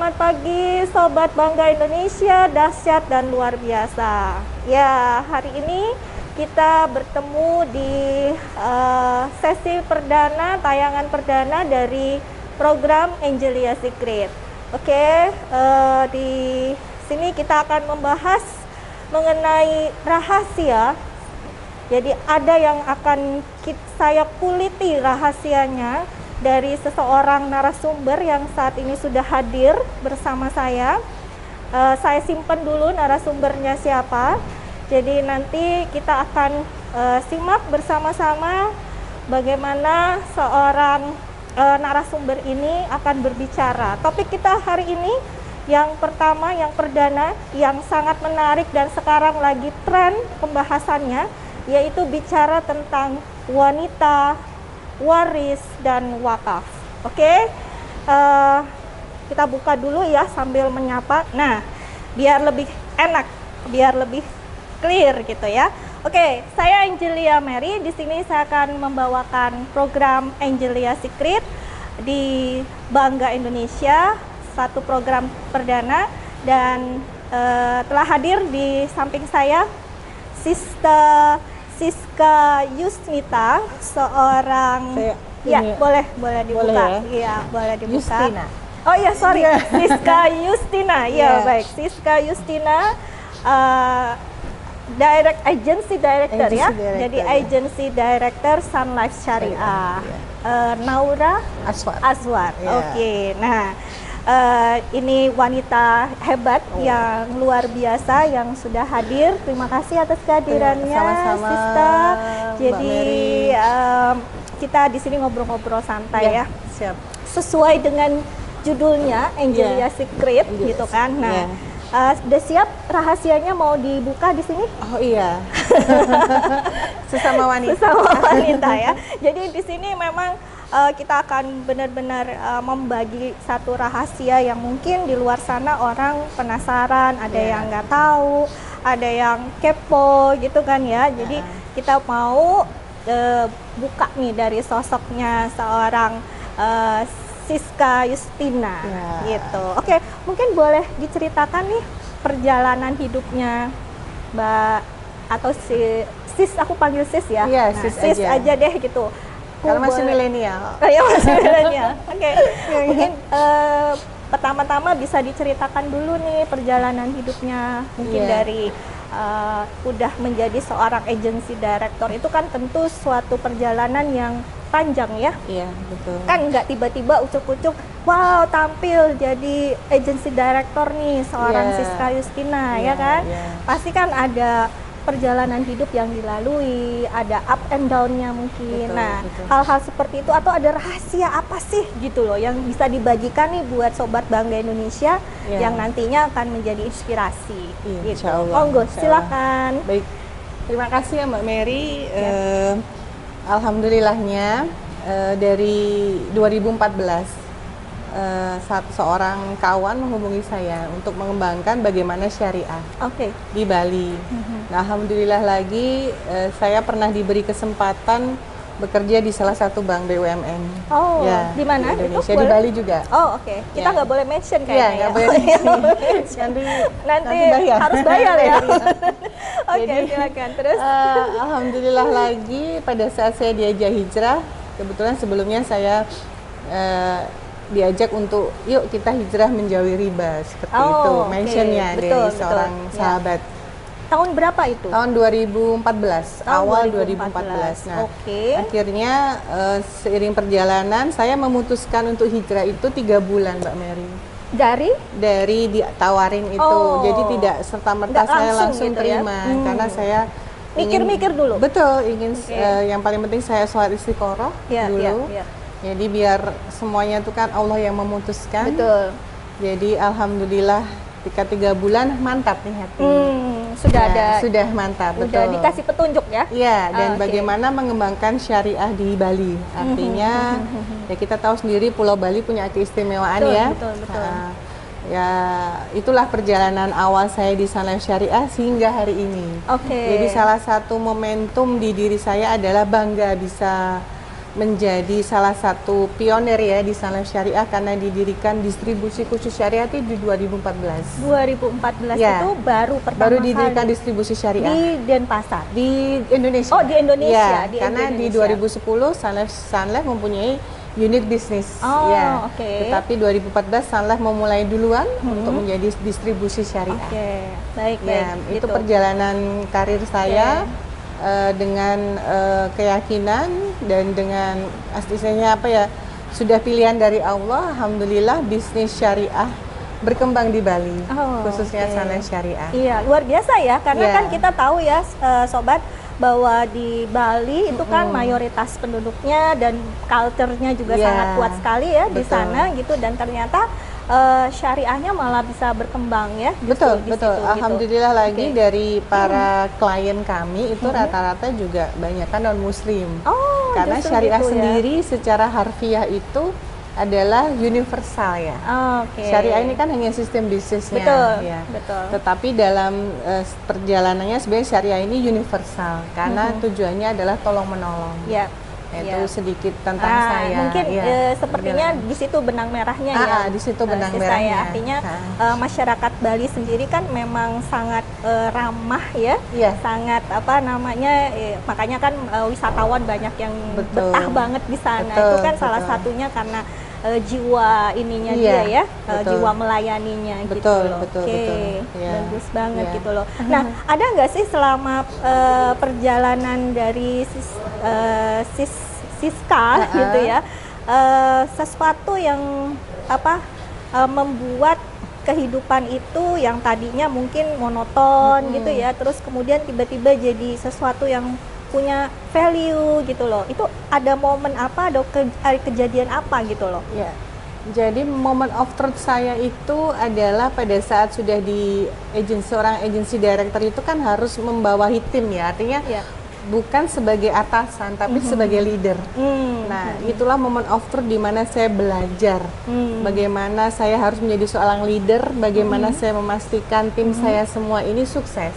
selamat pagi Sobat Bangga Indonesia, dahsyat dan luar biasa. Ya, hari ini kita bertemu di sesi perdana, tayangan perdana dari program Angelia Secret. Oke, di sini kita akan membahas mengenai rahasia. Jadi ada yang akan saya kuliti rahasianya dari seseorang narasumber yang saat ini sudah hadir bersama saya. Saya simpan dulu narasumbernya siapa. Jadi nanti kita akan simak bersama-sama bagaimana seorang narasumber ini akan berbicara. Topik kita hari ini yang pertama, yang perdana, yang sangat menarik dan sekarang lagi tren pembahasannya, yaitu bicara tentang wanita, waris, dan wakaf. Oke, kita buka dulu ya sambil menyapa. Nah, biar lebih enak, biar lebih clear gitu ya. Oke, saya Angelia Mary. Di sini saya akan membawakan program Angelia Secret di Bangga Indonesia, satu program perdana, dan telah hadir di samping saya Siska Yusnita, seorang boleh dibuka. Iya, boleh dibuka. Justina. Oh iya, sorry. Siska Yustina. Iya, baik. Siska Yustina, agency director ya. Jadi agency director Sun Life Syariah. Naura Azwar. Yeah. Oke. Nah, ini wanita hebat yang luar biasa yang sudah hadir. Terima kasih atas kehadirannya, sama-sama, Sista. Jadi kita di sini ngobrol-ngobrol santai ya. Siap. Sesuai dengan judulnya Angelia Secret gitu kan. Nah, sudah siap rahasianya mau dibuka di sini? Oh iya. Sesama wanita ya. Jadi di sini memang kita akan benar-benar membagi satu rahasia yang mungkin di luar sana orang penasaran, ada yang nggak tahu, ada yang kepo gitu kan ya. Jadi kita mau buka nih dari sosoknya seorang Siska Yustina gitu. Oke, mungkin boleh diceritakan nih perjalanan hidupnya Mbak atau sis, aku panggil sis ya. Iya, nah, sis aja deh gitu. Kalau masih milenial. Ya, masih milenial. Oke. Mungkin pertama-tama bisa diceritakan dulu nih perjalanan hidupnya, mungkin dari udah menjadi seorang agency director. Itu kan tentu suatu perjalanan yang panjang ya. Iya, betul. Kan nggak tiba-tiba ucuk-ucuk, wow tampil jadi agency director nih seorang Siska Yustina ya kan. Pasti kan ada perjalanan hidup yang dilalui, ada up and down-nya mungkin. Hal-hal seperti itu atau ada rahasia apa sih gitu loh yang bisa dibagikan nih buat Sobat Bangga Indonesia yang nantinya akan menjadi inspirasi gitu. Monggo, silakan. Baik, terima kasih ya Mbak Mary. Alhamdulillahnya dari 2014 seorang kawan menghubungi saya untuk mengembangkan bagaimana syariah di Bali. Nah, alhamdulillah lagi saya pernah diberi kesempatan bekerja di salah satu bank BUMN. Oh, ya, di mana? Di Indonesia, di Bali juga. Oh, oke. Kita nggak boleh mention kayaknya. Nggak boleh mention. nanti bayar. Harus bayar ya. Oke, silakan. Terus? Alhamdulillah lagi pada saat saya diajak hijrah, kebetulan sebelumnya saya diajak untuk yuk kita hijrah menjauhi riba seperti itu mentionnya dari seorang sahabat. Tahun berapa itu? Tahun 2014, awal 2014. Nah, akhirnya seiring perjalanan saya memutuskan untuk hijrah itu 3 bulan, Mbak Mary. Dari ditawarin itu, jadi tidak serta-merta saya langsung gitu terima karena saya mikir-mikir dulu. Betul, ingin yang paling penting saya sholat istiqoroh dulu. Jadi biar semuanya itu kan Allah yang memutuskan. Betul. Jadi alhamdulillah ketika 3 bulan mantap nih hati. Sudah mantap. Sudah betul. Dikasih petunjuk ya. Iya, dan bagaimana mengembangkan syariah di Bali. Artinya ya kita tahu sendiri Pulau Bali punya keistimewaan ya. Betul. Ya itulah perjalanan awal saya di Sun Life Syariah sehingga hari ini. Jadi salah satu momentum di diri saya adalah bangga bisa menjadi salah satu pionir ya di Sunlife Syariah karena didirikan distribusi khusus syariah itu di 2014. 2014 ya. Itu baru pertama baru didirikan distribusi syariah di Denpasar, di Indonesia. Oh, di Indonesia. Ya, karena Indonesia. Di 2010 Sunlife mempunyai unit bisnis. Ya. Tetapi 2014 Sunlife memulai duluan untuk menjadi distribusi syariah. Baik, ya, itu perjalanan karir saya. Dengan keyakinan dan dengan istilahnya apa ya, sudah pilihan dari Allah, alhamdulillah bisnis syariah berkembang di Bali, khususnya Sunlife Syariah. Iya, luar biasa ya, karena kan kita tahu ya sobat bahwa di Bali itu kan mayoritas penduduknya dan culture-nya juga sangat kuat sekali ya di sana gitu, dan ternyata syariahnya malah bisa berkembang ya. Betul. Alhamdulillah gitu. Lagi dari para klien kami itu rata-rata juga banyak kan non muslim. Karena syariah gitu, sendiri secara harfiah itu adalah universal ya. Syariah ini kan hanya sistem bisnisnya. Betul. Tetapi dalam perjalanannya sebenarnya syariah ini universal karena tujuannya adalah tolong menolong. Itu sedikit tentang saya. Mungkin sepertinya di situ benang merahnya ya. Di situ benang merahnya. Artinya masyarakat Bali sendiri kan memang sangat ramah ya. Sangat makanya kan wisatawan banyak yang betah banget di sana. Itu kan salah satunya karena jiwa ininya dia ya, jiwa melayaninya gitu loh. Bagus banget gitu loh. Nah, ada nggak sih selama perjalanan dari Siska gitu ya, sesuatu yang membuat kehidupan itu yang tadinya mungkin monoton gitu ya, terus kemudian tiba-tiba jadi sesuatu yang punya value gitu loh. Itu ada momen apa, ada kejadian apa gitu loh? Ya. Jadi moment of truth saya itu adalah pada saat sudah di seorang agency director itu kan harus membawahi tim ya, artinya bukan sebagai atasan tapi sebagai leader. Nah, itulah moment of truth di mana saya belajar bagaimana saya harus menjadi seorang leader, bagaimana saya memastikan tim saya semua ini sukses.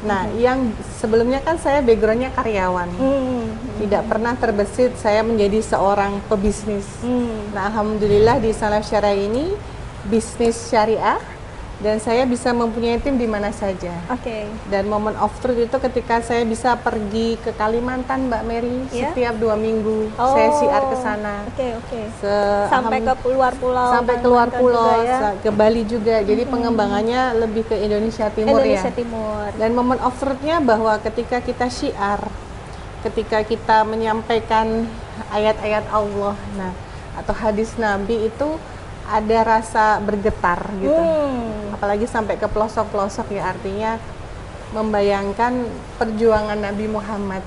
Nah, yang sebelumnya kan saya backgroundnya karyawan, tidak pernah terbesit saya menjadi seorang pebisnis. Nah, alhamdulillah di Sunlife Syariah ini bisnis syariah dan saya bisa mempunyai tim di mana saja. Dan moment of truth itu ketika saya bisa pergi ke Kalimantan, Mbak Mary, setiap 2 minggu saya siar ke sana. Sampai ke luar pulau. Sampai keluar pulau, ke Bali juga. Jadi pengembangannya lebih ke Indonesia Timur ya. Dan moment of truth-nya bahwa ketika kita syiar, ketika kita menyampaikan ayat-ayat Allah, atau hadis Nabi itu ada rasa bergetar gitu. Apalagi sampai ke pelosok-pelosok ya, artinya membayangkan perjuangan Nabi Muhammad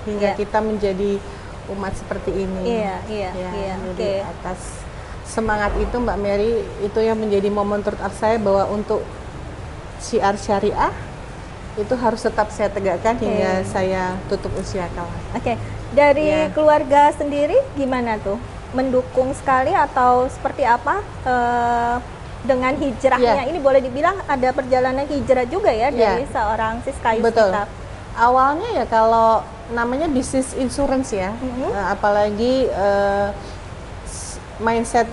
hingga kita menjadi umat seperti ini. Jadi atas semangat itu Mbak Mary, itu yang menjadi momen terutama saya bahwa untuk syiar syariah itu harus tetap saya tegakkan hingga saya tutup usia kelak. Dari keluarga sendiri gimana tuh? Mendukung sekali atau seperti apa dengan hijrahnya? Ini boleh dibilang ada perjalanan hijrah juga ya dari seorang Siska Yustinta. Awalnya ya kalau namanya bisnis insurance ya, apalagi mindset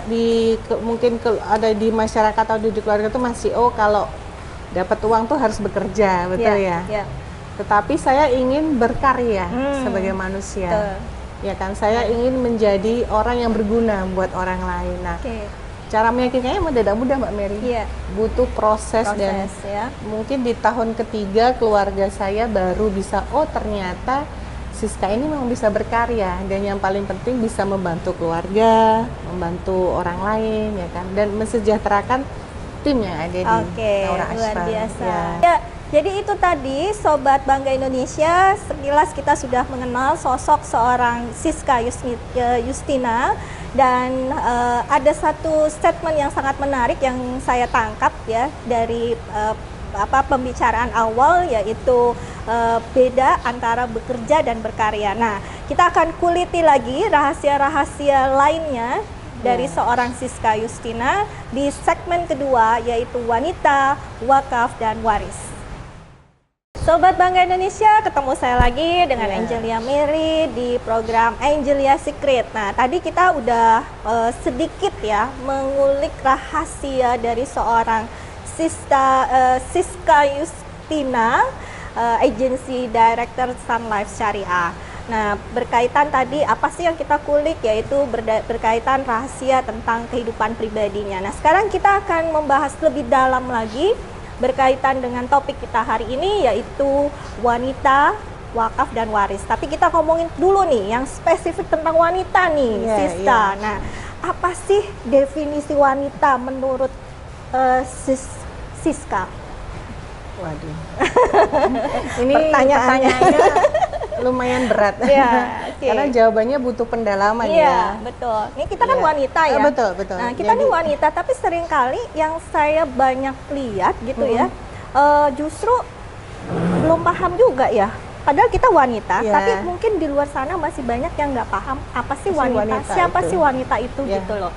mungkin ada di masyarakat atau di keluarga itu masih kalau dapat uang tuh harus bekerja, betul ya. Tetapi saya ingin berkarya sebagai manusia. Ya kan, saya ingin menjadi orang yang berguna buat orang lain. Nah, cara meyakinkannya memang tidak mudah Mbak Mary. Butuh proses dan mungkin di tahun ketiga keluarga saya baru bisa, ternyata Siska ini memang bisa berkarya, dan yang paling penting bisa membantu keluarga, membantu orang lain ya kan, dan mensejahterakan tim yang ada di Naura Ashfar. Luar biasa. Jadi itu tadi Sobat Bangga Indonesia, sekilas kita sudah mengenal sosok seorang Siska Yustina, dan ada satu statement yang sangat menarik yang saya tangkap ya dari pembicaraan awal, yaitu beda antara bekerja dan berkarya. Nah, kita akan kuliti lagi rahasia-rahasia lainnya dari seorang Siska Yustina di segmen kedua, yaitu wanita, wakaf, dan waris. Sobat Bangga Indonesia, ketemu saya lagi dengan Yeah. Angelia Mary di program Angelia Secret. Nah, tadi kita udah sedikit ya mengulik rahasia dari seorang Siska Justina, Agency Director Sun Life Syariah. Nah, berkaitan tadi apa sih yang kita kulik, yaitu berkaitan rahasia tentang kehidupan pribadinya. Nah, sekarang kita akan membahas lebih dalam lagi berkaitan dengan topik kita hari ini, yaitu wanita, wakaf dan waris. Tapi kita ngomongin dulu nih yang spesifik tentang wanita nih, Siska. Nah, apa sih definisi wanita menurut Siska? Waduh, ini pertanyaannya lumayan berat, karena jawabannya butuh pendalaman ya. Betul. Ini kita kan wanita ya. Betul. Nah, kita nih wanita, tapi seringkali yang saya banyak lihat gitu ya, justru belum paham juga ya. Padahal kita wanita, tapi mungkin di luar sana masih banyak yang nggak paham apa sih wanita, siapa sih wanita itu gitu loh.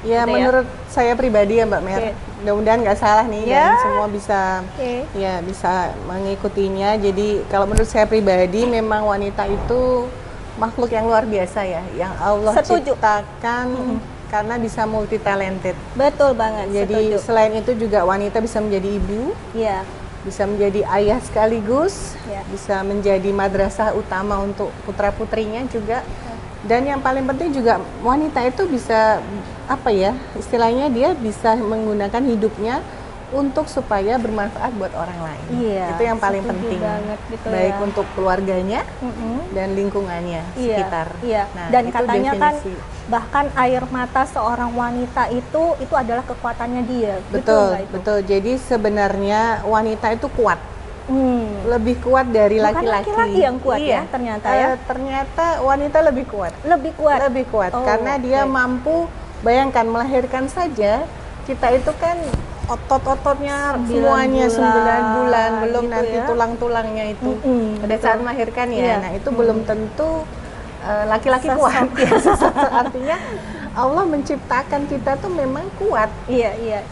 Ya, gitu menurut saya pribadi ya Mbak Mer, mudah-mudahan nggak salah nih dan semua bisa bisa mengikutinya. Jadi kalau menurut saya pribadi memang wanita itu makhluk yang luar biasa ya, yang Allah ciptakan karena bisa multi talented. Betul banget. Jadi selain itu juga wanita bisa menjadi ibu, bisa menjadi ayah sekaligus, bisa menjadi madrasah utama untuk putra putrinya juga. Dan yang paling penting juga wanita itu bisa apa ya, istilahnya dia bisa menggunakan hidupnya untuk supaya bermanfaat buat orang lain. Itu yang paling penting gitu baik untuk keluarganya dan lingkungannya sekitar. Nah, dan katanya definisi. Kan bahkan air mata seorang wanita itu adalah kekuatannya dia. Betul. Jadi sebenarnya wanita itu kuat. Lebih kuat dari laki-laki. Laki-laki yang kuat ya ternyata ya. Ternyata wanita lebih kuat. Lebih kuat karena dia mampu, bayangkan melahirkan saja, kita itu kan otot-ototnya semuanya 9 bulan, belum gitu nanti tulang-tulangnya itu pada saat melahirkan ya. Nah, itu belum tentu laki-laki kuat. Artinya Allah menciptakan kita tuh memang kuat.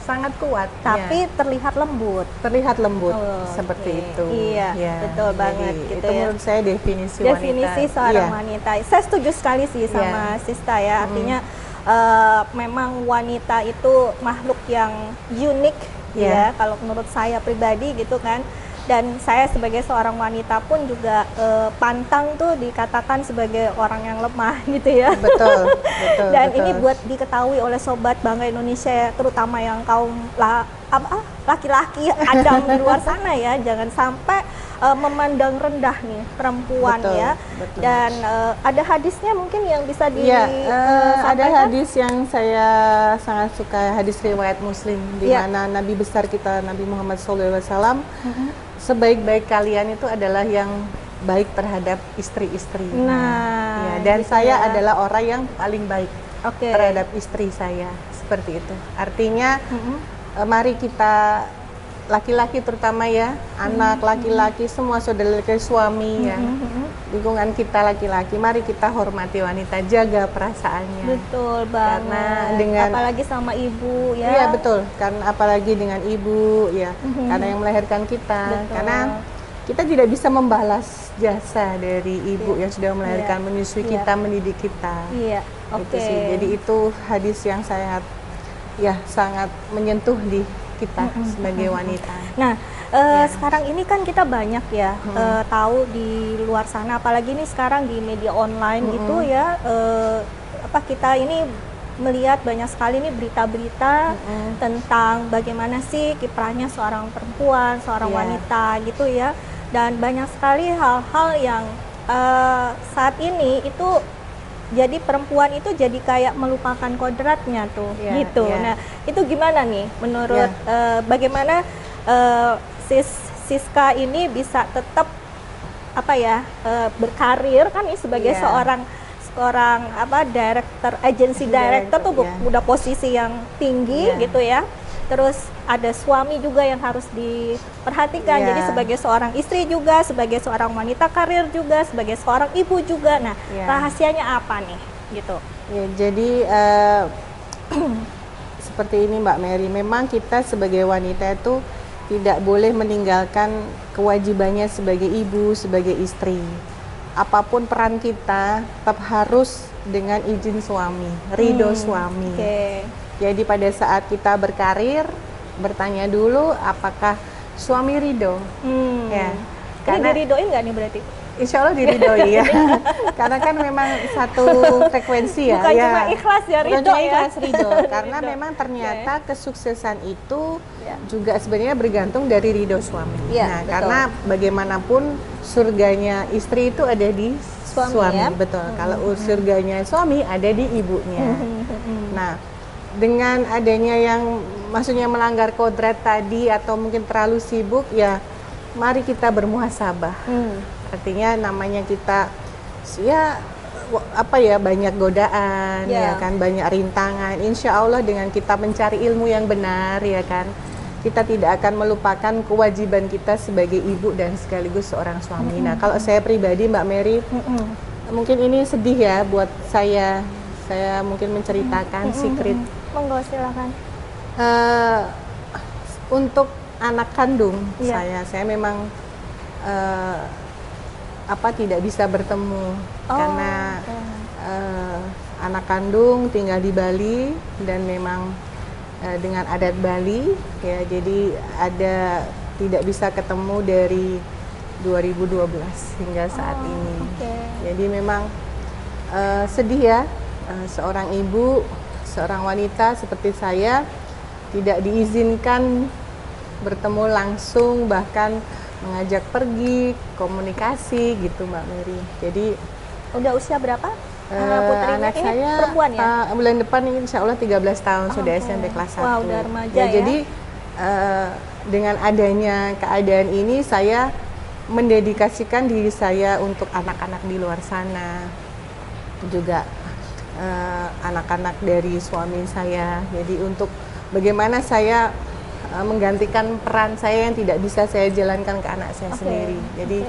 Sangat kuat. Tapi terlihat lembut. Seperti itu. Betul banget. Jadi, gitu itu menurut saya definisi seorang wanita. Saya setuju sekali sih sama Siska ya. Artinya memang wanita itu makhluk yang unik ya. Kalau menurut saya pribadi gitu kan. Dan saya sebagai seorang wanita pun juga pantang tuh dikatakan sebagai orang yang lemah gitu ya. Betul. Dan ini buat diketahui oleh Sobat Bangga Indonesia, terutama yang kaum laki-laki Adam di luar sana ya, jangan sampai memandang rendah nih perempuan ya. Dan ada hadisnya mungkin yang bisa ada hadis yang saya sangat suka, hadis riwayat Muslim di mana Nabi besar kita Nabi Muhammad SAW sebaik-baik kalian itu adalah yang baik terhadap istri-istri. Dan gitu saya adalah orang yang paling baik terhadap istri saya, seperti itu. Artinya mari kita laki-laki terutama ya, anak laki-laki, semua saudara laki suami ya, lingkungan kita laki-laki, mari kita hormati wanita, jaga perasaannya. Betul banget. Karena dengan apalagi sama ibu ya. Iya betul, karena apalagi dengan ibu ya, karena yang melahirkan kita. Karena kita tidak bisa membalas jasa dari ibu yang sudah melahirkan, menyusui kita, mendidik kita. Itu sih. Jadi itu hadis yang sangat menyentuh di kita sebagai wanita. Nah, sekarang ini kan kita banyak ya tahu di luar sana, apalagi ini sekarang di media online gitu ya, kita ini melihat banyak sekali nih berita-berita tentang bagaimana sih kiprahnya seorang perempuan, seorang wanita gitu ya, dan banyak sekali hal-hal yang saat ini itu jadi perempuan itu jadi kayak melupakan kodratnya tuh gitu. Nah, itu gimana nih menurut bagaimana Siska ini bisa tetap berkarir kan ini sebagai seorang director, agency director tuh udah posisi yang tinggi gitu ya. Terus ada suami juga yang harus diperhatikan. Jadi sebagai seorang istri juga, sebagai seorang wanita karir juga, sebagai seorang ibu juga. Nah, rahasianya apa nih gitu? Jadi seperti ini Mbak Mary, memang kita sebagai wanita itu tidak boleh meninggalkan kewajibannya sebagai ibu, sebagai istri. Apapun peran kita tetap harus dengan izin suami, ridho suami. Jadi pada saat kita berkarir, bertanya dulu apakah suami ridho. Ya. Karena diridoin nggak nih berarti? Insya Allah diridhoi ya. Karena kan memang satu frekuensi ya. Bukan cuma ikhlas ya, ridho. Bukan cuma ikhlas, ridho. Karena memang ternyata kesuksesan itu juga sebenarnya bergantung dari ridho suami. Nah, betul. Karena bagaimanapun surganya istri itu ada di suami ya? Betul. Kalau surganya suami ada di ibunya. Nah, dengan adanya yang maksudnya melanggar kodrat tadi atau mungkin terlalu sibuk, ya mari kita bermuhasabah. Artinya namanya kita ya apa ya, banyak godaan ya kan, banyak rintangan. Insya Allah dengan kita mencari ilmu yang benar ya kan, kita tidak akan melupakan kewajiban kita sebagai ibu dan sekaligus seorang suami. Nah, kalau saya pribadi Mbak Mary, mungkin ini sedih ya buat saya mungkin menceritakan secret. Monggo silakan. Untuk anak kandung saya memang tidak bisa bertemu karena anak kandung tinggal di Bali dan memang dengan adat Bali ya, jadi tidak bisa ketemu dari 2012 hingga saat ini. Jadi memang sedih ya, seorang ibu, seorang wanita seperti saya tidak diizinkan bertemu langsung, bahkan mengajak pergi, komunikasi gitu Mbak Mary. Jadi udah usia berapa? Anak saya perempuan ya? Bulan depan ini insya Allah 13 tahun, sudah SMP kelas 1. Wow, udah remaja ya. Jadi dengan adanya keadaan ini saya mendedikasikan diri saya untuk anak-anak di luar sana, juga anak-anak dari suami saya. Jadi untuk bagaimana saya menggantikan peran saya yang tidak bisa saya jalankan ke anak saya sendiri. Jadi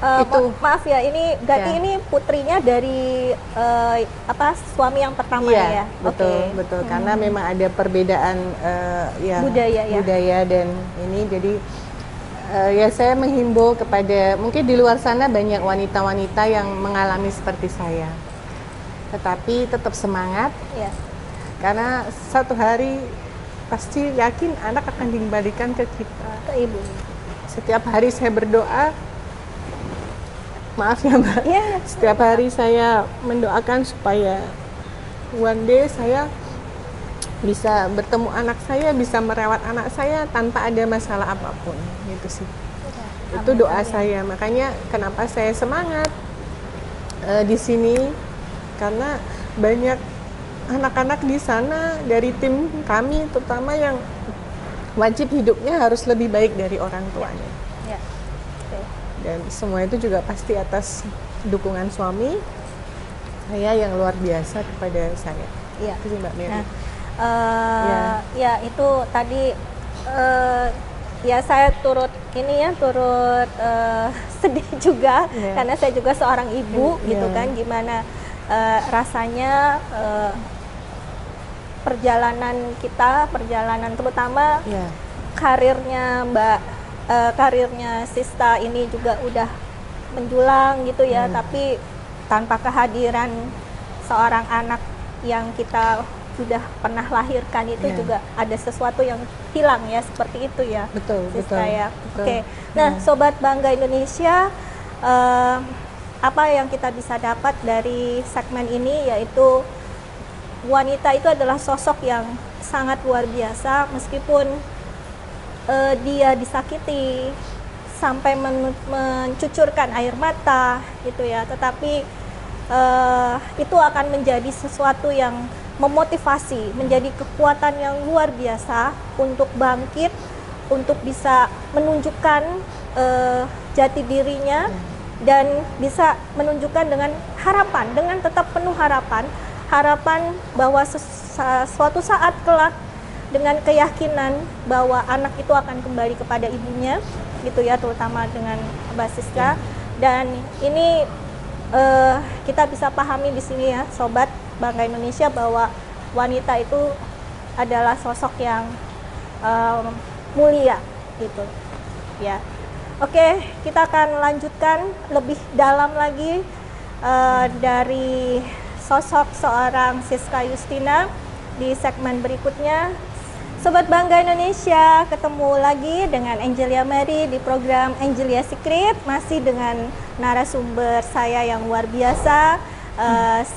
itu maaf ya, ini berarti ini putrinya dari suami yang pertama ya? Betul. Karena memang ada perbedaan budaya dan ini, jadi ya saya menghimbau kepada, mungkin di luar sana banyak wanita-wanita yang mengalami seperti saya, tetapi tetap semangat karena satu hari pasti yakin anak akan dikembalikan ke kita, ke ibu. Setiap hari saya berdoa, maaf ya Mbak, setiap hari saya mendoakan supaya one day saya bisa bertemu anak saya, bisa merawat anak saya tanpa ada masalah apapun, gitu sih. Itu doa saya. Makanya kenapa saya semangat di sini, karena banyak anak-anak di sana dari tim kami terutama yang wajib hidupnya harus lebih baik dari orang tuanya. Dan semua itu juga pasti atas dukungan suami saya yang luar biasa kepada saya. Itu sih Mbak Mary. Ya itu tadi ya saya turut sedih juga karena saya juga seorang ibu gitu kan, gimana rasanya perjalanan terutama karirnya karirnya Sista ini juga udah menjulang gitu ya, tapi tanpa kehadiran seorang anak yang kita sudah pernah lahirkan itu juga ada sesuatu yang hilang ya, seperti itu ya. Betul. Ya. Oke. Nah, Sobat Bangga Indonesia, apa yang kita bisa dapat dari segmen ini, yaitu wanita itu adalah sosok yang sangat luar biasa, meskipun dia disakiti sampai mencucurkan air mata gitu ya, tetapi itu akan menjadi sesuatu yang memotivasi, menjadi kekuatan yang luar biasa untuk bangkit, untuk bisa menunjukkan jati dirinya dan bisa menunjukkan dengan harapan, dengan tetap penuh harapan bahwa suatu saat kelak, dengan keyakinan bahwa anak itu akan kembali kepada ibunya gitu ya, terutama dengan Mbak Siska. Dan ini kita bisa pahami di sini ya, Sobat Bangga Indonesia, bahwa wanita itu adalah sosok yang mulia gitu ya. Oke, kita akan lanjutkan lebih dalam lagi dari sosok seorang Siska Justina di segmen berikutnya. Sobat Bangga Indonesia, ketemu lagi dengan Angelia Mary di program Angelia Secret, masih dengan narasumber saya yang luar biasa,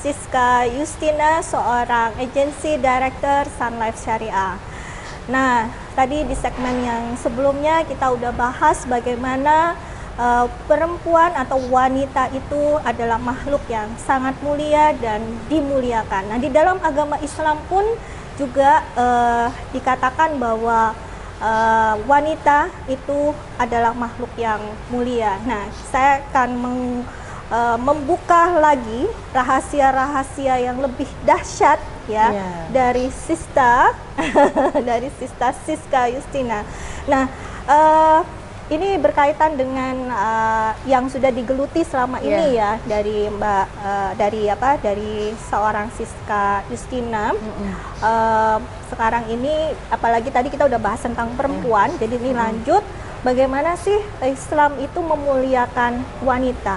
Siska Justina, seorang agency director Sun Life Syariah. Nah, tadi di segmen yang sebelumnya kita udah bahas bagaimana perempuan atau wanita itu adalah makhluk yang sangat mulia dan dimuliakan. Nah, di dalam agama Islam pun juga dikatakan bahwa wanita itu adalah makhluk yang mulia. Nah, saya akan membuka lagi rahasia-rahasia yang lebih dahsyat ya, dari Sista dari Siska Justina. Nah, ini berkaitan dengan yang sudah digeluti selama ini ya, dari dari seorang Siska Justina. Sekarang ini apalagi tadi kita udah bahas tentang perempuan, jadi ini lanjut bagaimana sih Islam itu memuliakan wanita.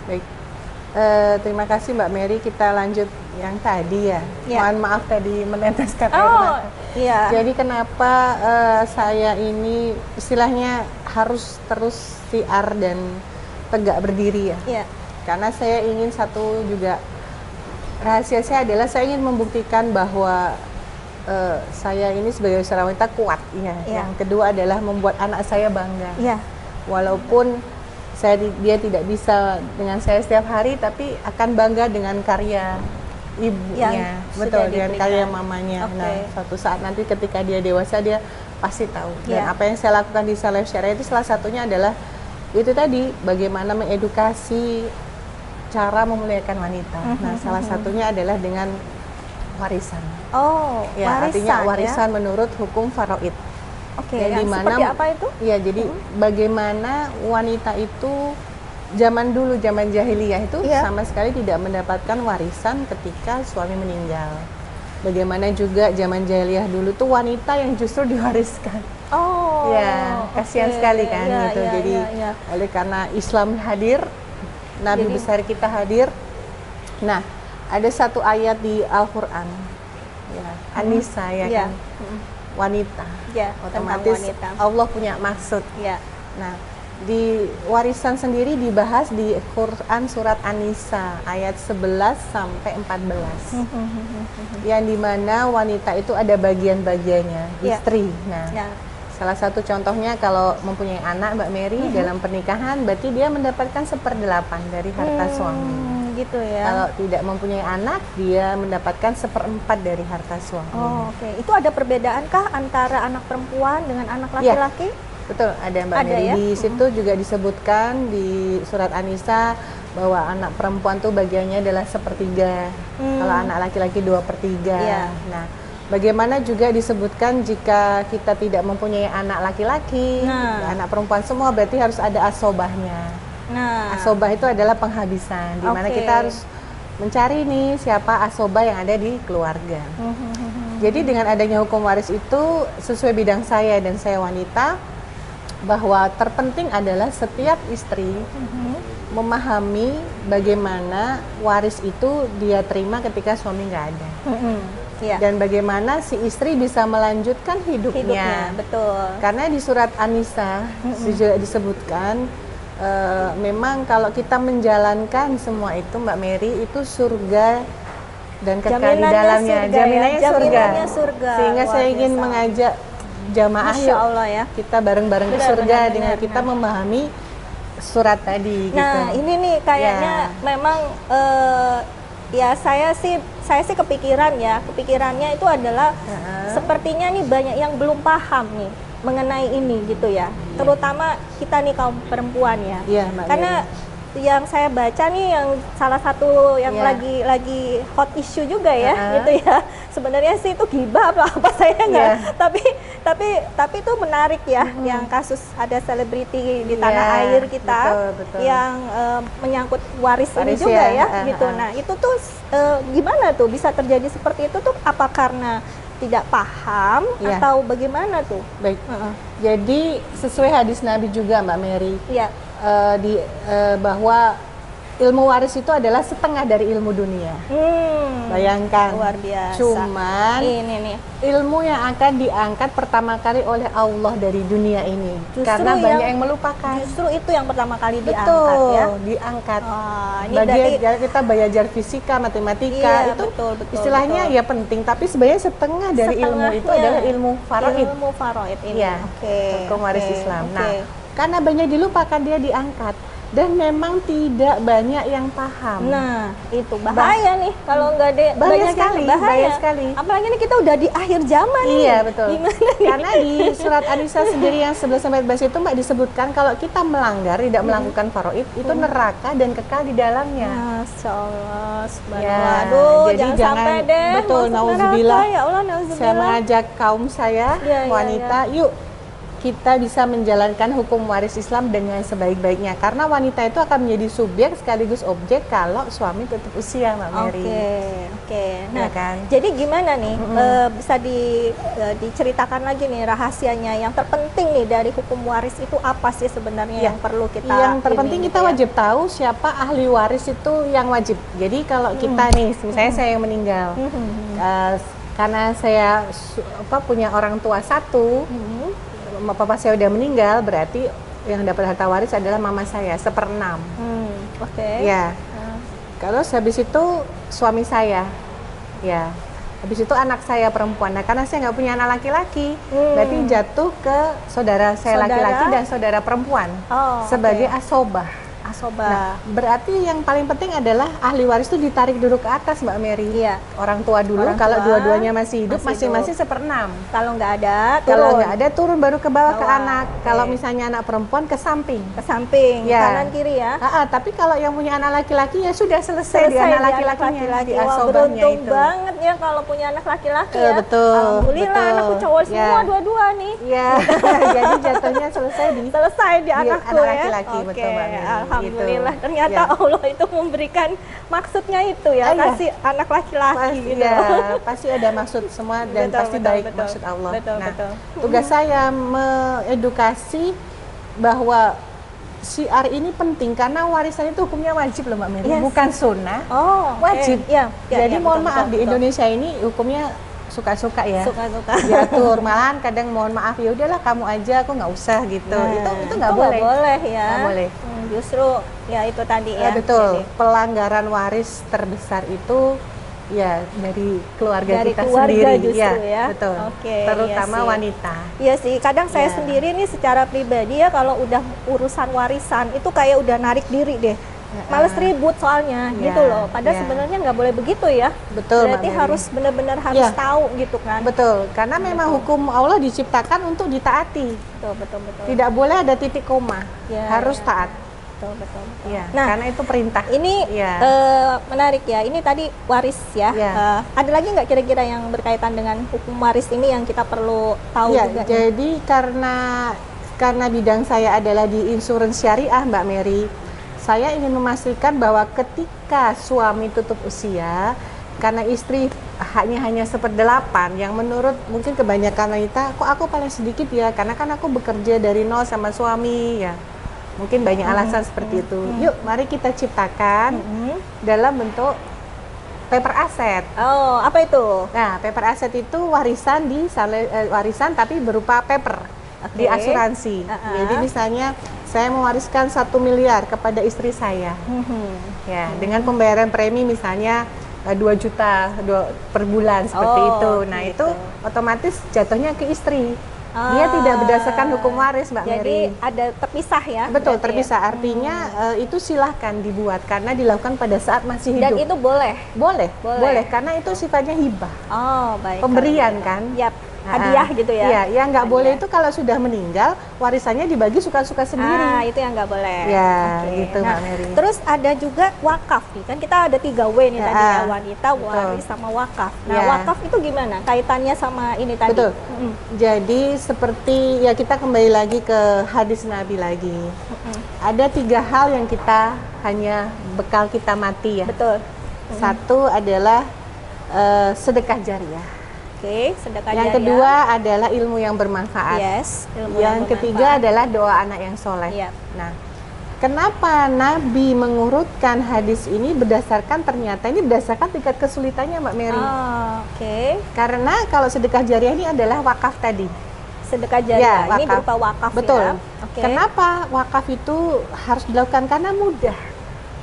Baik. Terima kasih Mbak Mary, kita lanjut yang tadi ya. Mohon maaf tadi meneteskan air mata. Jadi kenapa saya ini istilahnya harus terus siar dan tegak berdiri ya. Karena saya ingin satu juga, rahasia saya adalah saya ingin membuktikan bahwa saya ini sebagai seorang wanita kuat ya. Yang kedua adalah membuat anak saya bangga. Walaupun dia tidak bisa dengan saya setiap hari, tapi akan bangga dengan karya ibunya, betul, dengan karya mamanya. Nah, suatu saat nanti ketika dia dewasa dia pasti tahu. Dan apa yang saya lakukan di Sun Life Syariah itu salah satunya adalah itu tadi, bagaimana mengedukasi cara memuliakan wanita. Nah, salah satunya adalah dengan warisan. Artinya warisan menurut hukum faraid. Seperti apa itu? Ya, jadi bagaimana wanita itu zaman dulu, zaman jahiliyah itu sama sekali tidak mendapatkan warisan ketika suami meninggal. Bagaimana juga zaman jahiliyah dulu tuh wanita yang justru diwariskan. Kasihan sekali kan gitu. Jadi oleh karena Islam hadir, Nabi besar kita hadir. Nah, ada satu ayat di Al-Qur'an An-Nisa kan. Wanita, otomatis wanita. Allah punya maksud. Nah, di warisan sendiri dibahas di Quran surat An-Nisa ayat 11 sampai 14. Yang dimana wanita itu ada bagian-bagiannya, istri. Nah, salah satu contohnya kalau mempunyai anak, Mbak Mary, dalam pernikahan berarti dia mendapatkan 1/8 dari harta suami. Gitu ya. Kalau tidak mempunyai anak, dia mendapatkan 1/4 dari harta suami. Itu ada perbedaankah antara anak perempuan dengan anak laki-laki? Betul, ada Mbak Mary. Di situ juga disebutkan di surat An-Nisa bahwa anak perempuan tuh bagiannya adalah 1/3, kalau anak laki-laki 2/3. Nah, bagaimana juga disebutkan jika kita tidak mempunyai anak laki-laki, anak perempuan semua, berarti harus ada asobahnya. Asobah itu adalah penghabisan, di mana kita harus mencari nih siapa asobah yang ada di keluarga. Jadi dengan adanya hukum waris itu sesuai bidang saya dan saya wanita, bahwa terpenting adalah setiap istri memahami bagaimana waris itu dia terima ketika suami nggak ada. Dan bagaimana si istri bisa melanjutkan hidupnya. Betul. Karena di surat An-Nisa juga disebutkan memang kalau kita menjalankan semua itu, Mbak Mary, itu surga dan kekal di dalamnya. Jaminannya surga. Sehingga saya ingin mengajak jamaah kita bareng-bareng ke surga dengan kita memahami surat tadi. Nah, ini nih kayaknya memang saya sih kepikirannya itu adalah sepertinya nih banyak yang belum paham nih mengenai ini gitu ya, terutama kita nih kaum perempuan ya, karena yang saya baca nih yang salah satu yang lagi hot issue juga ya gitu ya, sebenarnya sih itu gibah apa saya nggak, tapi itu menarik ya, yang kasus ada selebriti di tanah air kita yang menyangkut waris ini juga gitu. Nah, itu tuh gimana tuh bisa terjadi seperti itu tuh, apa karena tidak paham atau bagaimana tuh? Baik. Jadi sesuai hadis Nabi juga Mbak Mary, bahwa ilmu waris itu adalah setengah dari ilmu dunia. Bayangkan. Luar biasa. Cuman ini nih ilmu yang akan diangkat pertama kali oleh Allah dari dunia ini. Karena banyak yang melupakan. Justru itu yang pertama kali diangkat. Betul, ya. Diangkat. Ini Bagian kita belajar fisika, matematika itu betul, istilahnya ya penting, tapi sebenarnya setengah dari ilmu itu adalah ilmu faraid. Ilmu faraid ini. Ya, hukum waris Islam. Nah, karena banyak dilupakan dia diangkat. Dan memang tidak banyak yang paham. Nah, itu bahaya nih kalau nggak ada banyak sekali. Apalagi ini kita udah di akhir zaman nih. Iya, betul. Gimana nih? Karena di surat An-Nisa sendiri yang 11-14 itu Mbak disebutkan kalau kita melanggar, tidak melakukan faraid, itu neraka dan kekal di dalamnya. Masya Allah, ya, aduh, jadi jangan sampai deh. Betul, nauzubillah. Ya Allah, nauzubillah. Saya mengajak kaum saya, wanita, yuk kita bisa menjalankan hukum waris Islam dengan sebaik-baiknya, karena wanita itu akan menjadi subjek sekaligus objek kalau suami tutup usia, Mbak Mary. Oke. Nah, ya kan? Jadi gimana nih bisa diceritakan lagi nih rahasianya yang terpenting nih dari hukum waris itu apa sih sebenarnya yang perlu kita? Yang terpenting kita wajib tahu siapa ahli waris itu yang wajib. Jadi kalau kita nih, misalnya saya yang meninggal, karena saya punya orang tua satu. Papa saya udah meninggal, berarti yang dapat harta waris adalah mama saya, 1/6. Ya. Kalau habis itu suami saya, ya. Habis itu anak saya perempuan. Nah, karena saya nggak punya anak laki-laki, berarti jatuh ke saudara saya laki-laki dan saudara perempuan sebagai asobah. Nah, berarti yang paling penting adalah ahli waris itu ditarik dulu ke atas, Mbak Mary. Iya. Orang tua dulu, kalau dua-duanya masih hidup, masing-masing 1/6. Kalau nggak ada, turun. Kalau nggak ada, turun baru ke bawah ke anak. Kalau misalnya anak perempuan, ke samping. Ke samping, kanan kiri ya. Tapi kalau yang punya anak laki-laki ya sudah selesai di anak laki-lakinya, di asobahnya beruntung itu. banget ya kalau punya anak laki-laki ya. Betul. Alhamdulillah, anakku cowok semua dua-dua nih. Iya. Jadi jatuhnya selesai di anakku anak ya. laki-laki, betul Mbak Mary. Alhamdulillah, ternyata Allah itu memberikan maksudnya itu ya, kasih anak laki-laki gitu. Pasti ada maksud semua dan pasti baik maksud Allah. Betul. Tugas saya mengedukasi bahwa syiar ini penting karena warisan itu hukumnya wajib loh Mbak Mary, bukan sunnah. Wajib. Jadi mohon maaf di Indonesia ini hukumnya suka-suka ya. Suka-suka. Diatur, malahan kadang mohon maaf ya udahlah kamu aja, aku nggak usah gitu. Itu nggak boleh. Nggak boleh ya. Nggak boleh. Justru ya itu tadi ya. Betul. Pelanggaran waris terbesar itu ya dari keluarga kita sendiri. Justru ya. Betul. Terutama wanita. Iya sih. Kadang saya sendiri nih secara pribadi ya kalau udah urusan warisan itu kayak udah narik diri deh. Males ribut soalnya gitu loh. Padahal sebenarnya nggak boleh begitu ya. Betul. Berarti harus benar-benar harus tahu gitu kan. Betul. Karena memang hukum Allah diciptakan untuk ditaati. Betul. Tidak boleh ada titik koma. Harus taat. Betul. Nah, karena itu perintah. Ini menarik ya. Ini tadi waris ya. Ada lagi nggak kira-kira yang berkaitan dengan hukum waris ini yang kita perlu tahu juga? Jadi karena bidang saya adalah di insurans syariah, Mbak Mary. Saya ingin memastikan bahwa ketika suami tutup usia, karena istri hanya 1/8, yang menurut mungkin kebanyakan wanita, kok aku paling sedikit ya, karena kan aku bekerja dari nol sama suami ya. Mungkin banyak alasan seperti itu. Yuk, mari kita ciptakan dalam bentuk paper asset. Apa itu? Nah, paper asset itu warisan tapi berupa paper di asuransi. Jadi misalnya saya mewariskan 1 miliar kepada istri saya, ya dengan pembayaran premi misalnya 2 juta per bulan seperti itu. Nah itu otomatis jatuhnya ke istri. Dia tidak berdasarkan hukum waris, Mbak Mary. Jadi ada terpisah ya? Betul, terpisah. Artinya itu silahkan dibuat karena dilakukan pada saat masih hidup. Dan itu boleh? Boleh, karena itu sifatnya hibah. Baik. Pemberian kan? Yap. Hadiah gitu ya? Iya, yang nggak boleh itu kalau sudah meninggal warisannya dibagi suka-suka sendiri. Itu yang nggak boleh. Ya, gitu Mbak Mary. Terus ada juga wakaf nih, kan kita ada 3 W nih tadi ya, wanita, waris, sama wakaf. Nah, wakaf itu gimana kaitannya sama ini tadi? Betul. Jadi seperti ya kita kembali lagi ke hadis Nabi lagi. Ada 3 hal yang kita hanya bekal kita mati ya. Betul. Satu adalah sedekah jariah. Oke, sedekah Yang jariah. kedua adalah ilmu yang bermanfaat. Yes, ilmu Yang ketiga adalah doa anak yang soleh. Yep. Nah, kenapa Nabi mengurutkan hadis ini berdasarkan tingkat kesulitannya, Mbak Mary. Oke. Karena kalau sedekah jariah ini adalah wakaf tadi. Sedekah jariah Ya, ini berupa wakaf. Betul. Ya. Oke. Kenapa wakaf itu harus dilakukan? Karena mudah.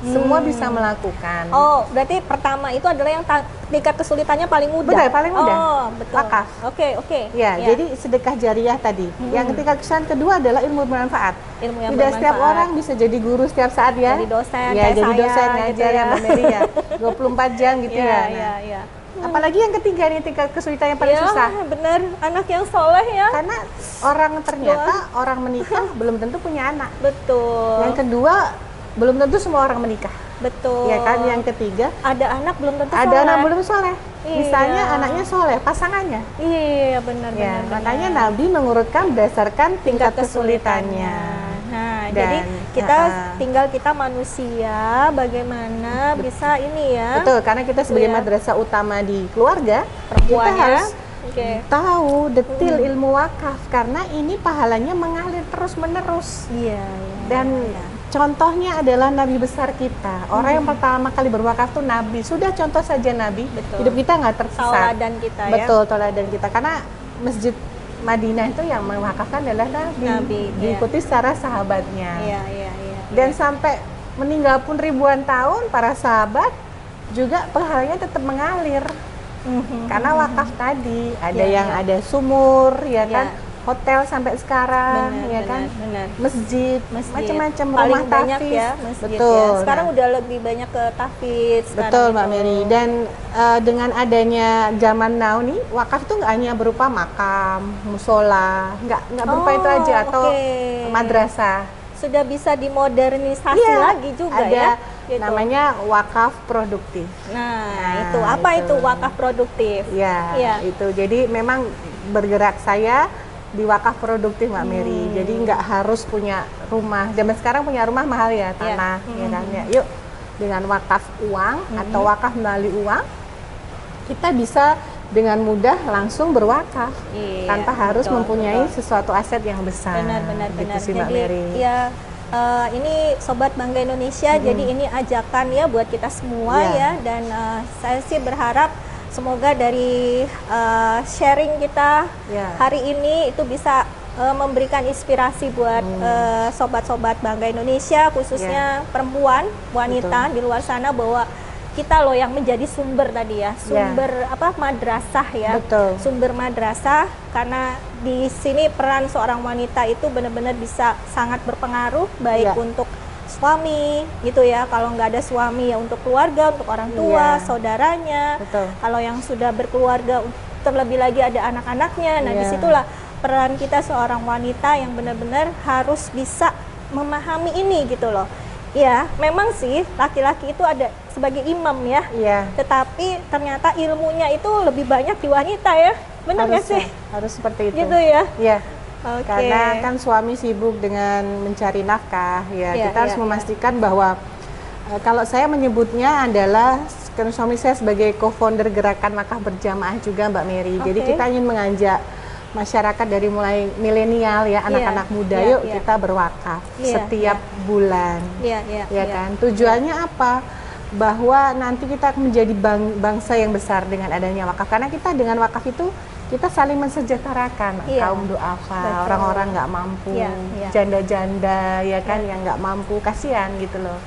Semua bisa melakukan. Oh, berarti pertama itu adalah yang tingkat kesulitannya paling mudah. Betul, paling mudah. Oh, betul. Wakaf. Oke. Ya, jadi sedekah jariah tadi. Yang tingkat kesulitan kedua adalah ilmu bermanfaat. Ilmu yang Tidak bermanfaat. setiap orang bisa jadi guru setiap saat ya. Jadi dosen, ya, kayak jadi saya, dosen gitu ngajar ya. ya, Mbak Mary ya. 24 jam gitu ya. Nah, Iya. apalagi yang ketiga nih tingkat kesulitan yang paling susah. Bener, anak yang soleh ya. Karena orang menikah belum tentu punya anak. Betul. Yang kedua, belum tentu semua orang menikah. Betul. Ya kan, yang ketiga, ada anak belum tentu ada soleh. anak belum soleh. Iya. Misalnya anaknya soleh, pasangannya. Iya, benar. Makanya Nabi mengurutkan berdasarkan tingkat kesulitannya. Nah, Dan, jadi kita manusia bagaimana bisa ini ya. Betul, karena kita sebagai madrasah utama di keluarga, kita harus tahu detil ilmu wakaf karena ini pahalanya mengalir terus menerus. Iya. Dan contohnya adalah Nabi besar kita. Orang yang pertama kali berwakaf tuh Nabi. Sudah contoh saja Nabi. Betul. Hidup kita nggak tersesat. Tauladan kita ya. Betul, tauladan kita. Karena Masjid Madinah itu yang mewakafkan adalah Nabi. Diikuti secara sahabatnya. Iya. Dan sampai meninggal pun ribuan tahun para sahabat juga pahalanya tetap mengalir. Karena wakaf tadi ada yang ada sumur, ya kan? Hotel sampai sekarang, benar. Masjid. Macam-macam paling rumah banyak tahfiz. ya masjid. Betul. Ya. Sekarang udah lebih banyak ke tahfiz. Betul, Mbak Mary. Dan dengan adanya zaman now nih, wakaf itu nggak hanya berupa makam, musola, nggak berupa itu aja atau madrasah. Sudah bisa dimodernisasi lagi juga ada Gitu. namanya wakaf produktif. Nah, itu apa itu wakaf produktif? Ya, itu. Jadi memang bergerak saya di wakaf produktif, Mbak Mary. Jadi nggak harus punya rumah. Zaman sekarang punya rumah mahal ya, tanah, ya kan ya. Yuk, dengan wakaf uang atau wakaf melalui uang, kita bisa dengan mudah langsung berwakaf tanpa harus mempunyai sesuatu aset yang besar. Benar. Gitu sih, Mbak Jadi Mary. ini Sobat Bangga Indonesia, jadi ini ajakan ya buat kita semua ya. Dan saya sih berharap semoga dari sharing kita hari ini itu bisa memberikan inspirasi buat sobat-sobat Bangga Indonesia, khususnya perempuan, wanita di luar sana, bahwa kita loh yang menjadi sumber tadi ya, sumber madrasah ya. Betul. Sumber madrasah, karena di sini peran seorang wanita itu benar-benar bisa sangat berpengaruh baik untuk suami gitu ya. Kalau nggak ada suami ya untuk keluarga, untuk orang tua, saudaranya. Betul. Kalau yang sudah berkeluarga, terlebih lagi ada anak-anaknya. Nah, disitulah peran kita seorang wanita yang benar-benar harus bisa memahami ini gitu loh. Ya, memang sih laki-laki itu ada sebagai imam ya. Tetapi ternyata ilmunya itu lebih banyak di wanita ya. Benar nggak sih? Harus seperti itu. Gitu ya. Iya. Karena kan suami sibuk dengan mencari nafkah, kita harus memastikan bahwa kalau saya menyebutnya adalah kan suami saya sebagai co-founder gerakan wakaf berjamaah juga, Mbak Mary. Jadi kita ingin mengajak masyarakat dari mulai milenial ya, anak-anak muda, yuk kita berwakaf setiap bulan, kan? Tujuannya apa? Bahwa nanti kita akan menjadi bangsa yang besar dengan adanya wakaf. Karena kita dengan wakaf itu kita saling mensejahterakan kaum duafa, orang-orang nggak mampu, janda-janda ya kan yang nggak mampu, kasihan gitu loh.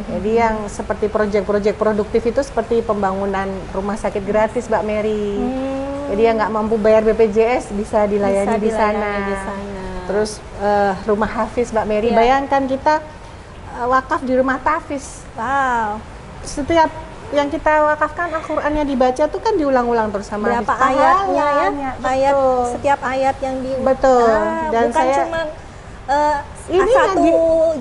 Jadi yang seperti proyek-proyek produktif itu seperti pembangunan rumah sakit gratis, Mbak Mary. Jadi yang nggak mampu bayar BPJS bisa dilayani di sana. Terus rumah hafiz, Mbak Mary, bayangkan kita wakaf di rumah tahfiz. Wow. Setiap yang kita wakafkan Al-Qur'annya dibaca tuh kan diulang-ulang terus sama berapa ayatnya ya? Ayat, setiap ayat yang di dan bukan cuma satu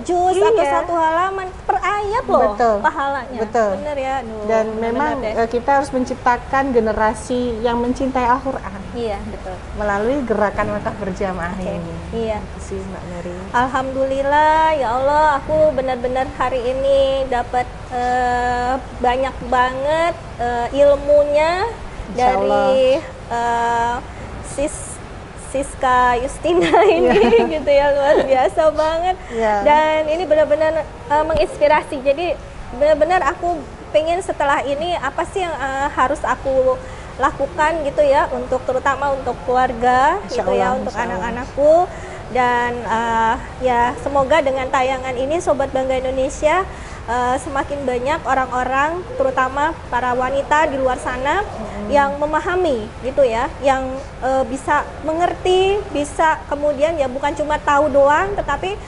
juz atau satu halaman, per ayat loh pahalanya. Bener ya. Dan memang kita harus menciptakan generasi yang mencintai Al-Qur'an. Iya, betul. Melalui gerakan wakaf berjamaah ini. Iya. Sih, Mbak Mary. Alhamdulillah ya Allah, aku benar-benar hari ini dapat banyak banget ilmunya dari Siska Justina ini gitu ya, luar biasa banget. Dan ini benar-benar menginspirasi. Jadi benar-benar aku pengen setelah ini apa sih yang harus aku lakukan gitu ya, untuk terutama untuk keluarga gitu ya, untuk anak-anakku. Dan ya semoga dengan tayangan ini Sobat Bangga Indonesia semakin banyak orang-orang, terutama para wanita di luar sana yang memahami gitu ya, yang bisa mengerti, bisa kemudian ya bukan cuma tahu doang, tetapi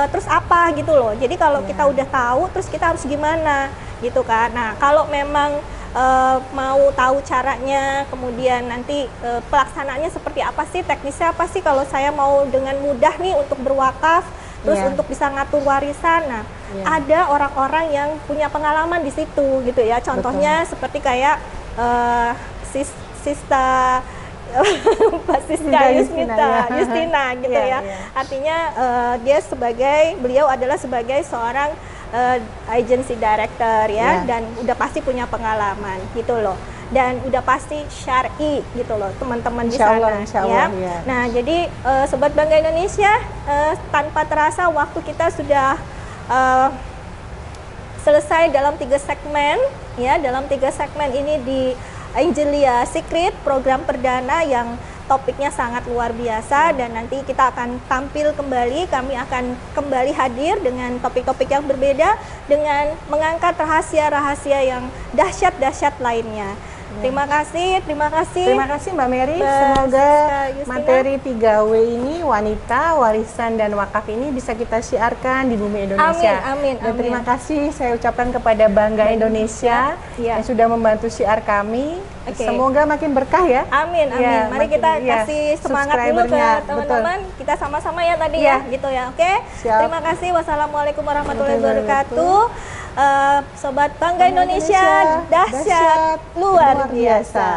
terus apa gitu loh. Jadi kalau kita udah tahu, terus kita harus gimana gitu kan. Nah kalau memang mau tahu caranya, kemudian nanti pelaksanaannya seperti apa sih, teknisnya apa sih kalau saya mau dengan mudah nih untuk berwakaf, terus untuk bisa ngatur warisan. Nah, ada orang-orang yang punya pengalaman di situ gitu ya. Contohnya seperti kayak Sista Justina gitu ya. Artinya beliau adalah sebagai seorang agency director ya, dan udah pasti punya pengalaman gitu loh, dan udah pasti syar'i gitu loh teman-teman di sana ya. Nah jadi Sobat Bangga Indonesia, tanpa terasa waktu kita sudah selesai dalam 3 segmen ya. Dalam 3 segmen ini di Angelia Secret, program perdana yang topiknya sangat luar biasa, dan nanti kita akan tampil kembali, kami akan kembali hadir dengan topik-topik yang berbeda, dengan mengangkat rahasia-rahasia yang dahsyat-dahsyat lainnya. Terima kasih Mbak Mary. Semoga materi 3W ini, wanita, warisan, dan wakaf ini bisa kita siarkan di bumi Indonesia. Amin. Dan terima kasih saya ucapkan kepada Bangga Indonesia yang sudah membantu siar kami. Semoga makin berkah ya. Amin. Mari kita kasih semangat dulu ke teman-teman. Kita sama-sama ya tadi ya gitu ya. Terima kasih. Wassalamualaikum warahmatullahi wabarakatuh. Sobat Bangga Indonesia, dahsyat luar biasa.